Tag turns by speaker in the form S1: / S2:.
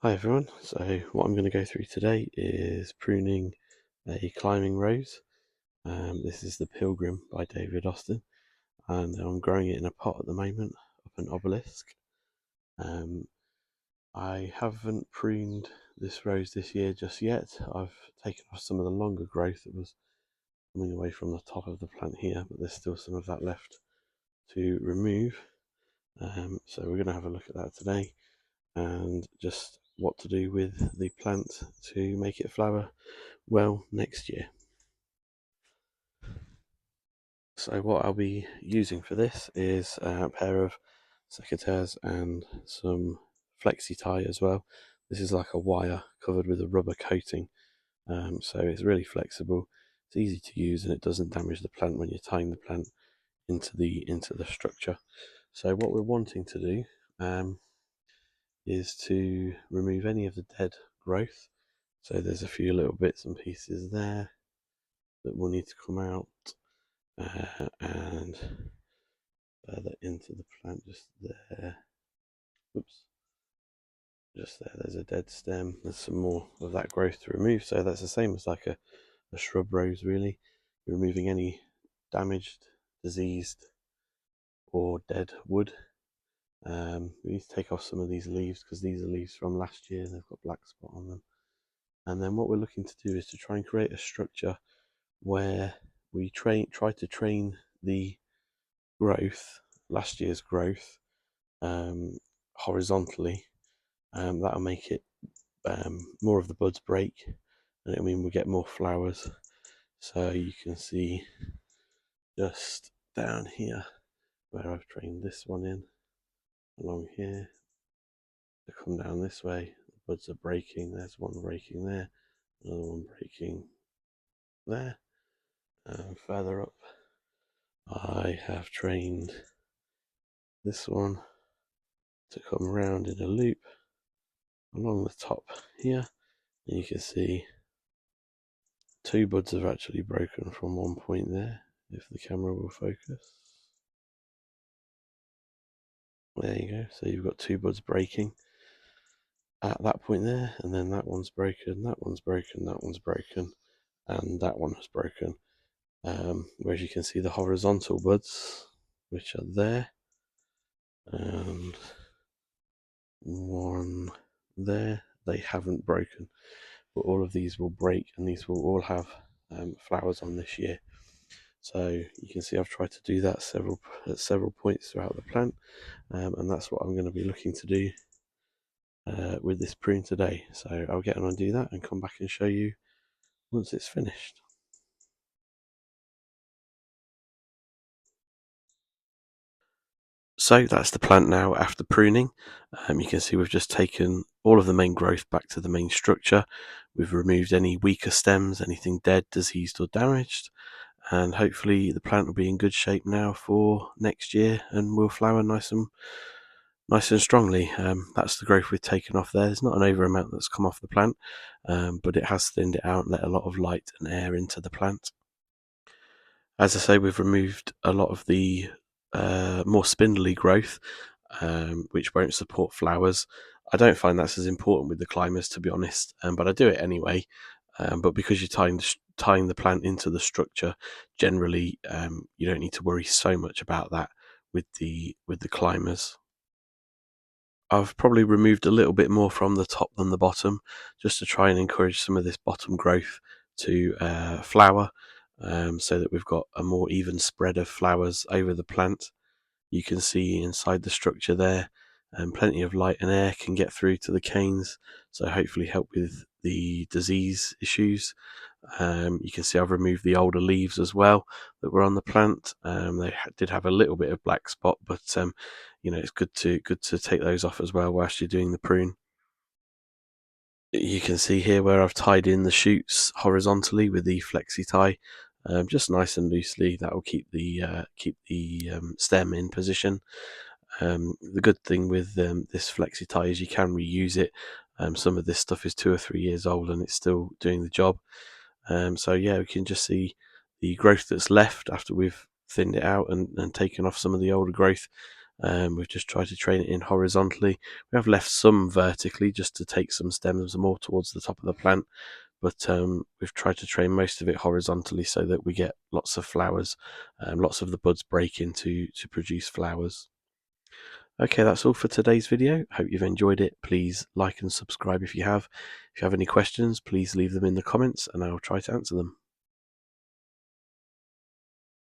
S1: Hi everyone, so what I'm going to go through today is pruning a climbing rose. This is the Pilgrim by David Austin, and I'm growing it in a pot at the moment up an Obelisk. I haven't pruned this rose this year just yet. I've taken off some of the longer growth that was coming away from the top of the plant here, but there's still some of that left to remove. So we're going to have a look at that today and just what to do with the plant to make it flower well next year. So what I'll be using for this is a pair of secateurs and some flexi tie as well. This is like a wire covered with a rubber coating, so it's really flexible, it's easy to use, and it doesn't damage the plant when you're tying the plant into the structure. So what we're wanting to do is to remove any of the dead growth. So there's a few little bits and pieces there that will need to come out, and further into the plant, just there. Oops, just there. There's a dead stem. There's some more of that growth to remove. So that's the same as like a shrub rose, really. You're removing any damaged, diseased, or dead wood. We need to take off some of these leaves because these are leaves from last year. They've got black spot on them. And then what we're looking to do is to try and create a structure where we try to train the growth, last year's growth, horizontally. That'll make it more of the buds break, and it'll mean we get more flowers. So you can see just down here where I've trained this one in, along here, to come down this way. The buds are breaking. There's one breaking there, another one breaking there, and further up I have trained this one to come around in a loop along the top here, and you can see two buds have actually broken from one point there, if the camera will focus. There you go, so you've got two buds breaking at that point there, and then that one's broken, that one's broken, that one's broken, and that one has broken. Whereas you can see the horizontal buds, which are there, and one there, they haven't broken, but all of these will break, and these will all have flowers on this year. So you can see I've tried to do that at several points throughout the plant, and that's what I'm going to be looking to do with this prune today. So I'll get on and do that and come back and show you once it's finished. So that's the plant now after pruning. You can see we've just taken all of the main growth back to the main structure. We've removed any weaker stems, anything dead, diseased or damaged, and hopefully the plant will be in good shape now for next year and will flower nice and strongly. That's the growth we've taken off there. There's not an over amount that's come off the plant, but it has thinned it out and let a lot of light and air into the plant. As I say, we've removed a lot of the more spindly growth, which won't support flowers. I don't find that's as important with the climbers, to be honest, but I do it anyway. But because you're tying the plant into the structure, generally you don't need to worry so much about that with the climbers. I've probably removed a little bit more from the top than the bottom, just to try and encourage some of this bottom growth to flower, so that we've got a more even spread of flowers over the plant. You can see inside the structure there, and plenty of light and air can get through to the canes, so hopefully help with the disease issues. You can see I've removed the older leaves as well that were on the plant. They did have a little bit of black spot, but it's good to take those off as well whilst you're doing the prune. You can see here where I've tied in the shoots horizontally with the flexi tie, just nice and loosely. That will keep the stem in position. The good thing with this flexi tie is you can reuse it. Some of this stuff is 2 or 3 years old and it's still doing the job. So yeah, we can just see the growth that's left after we've thinned it out and taken off some of the older growth. We've just tried to train it in horizontally. We have left some vertically just to take some stems more towards the top of the plant, but we've tried to train most of it horizontally so that we get lots of flowers, lots of the buds break into to produce flowers. Okay, that's all for today's video. Hope you've enjoyed it. Please like and subscribe if you have. If you have any questions, please leave them in the comments and I'll try to answer them.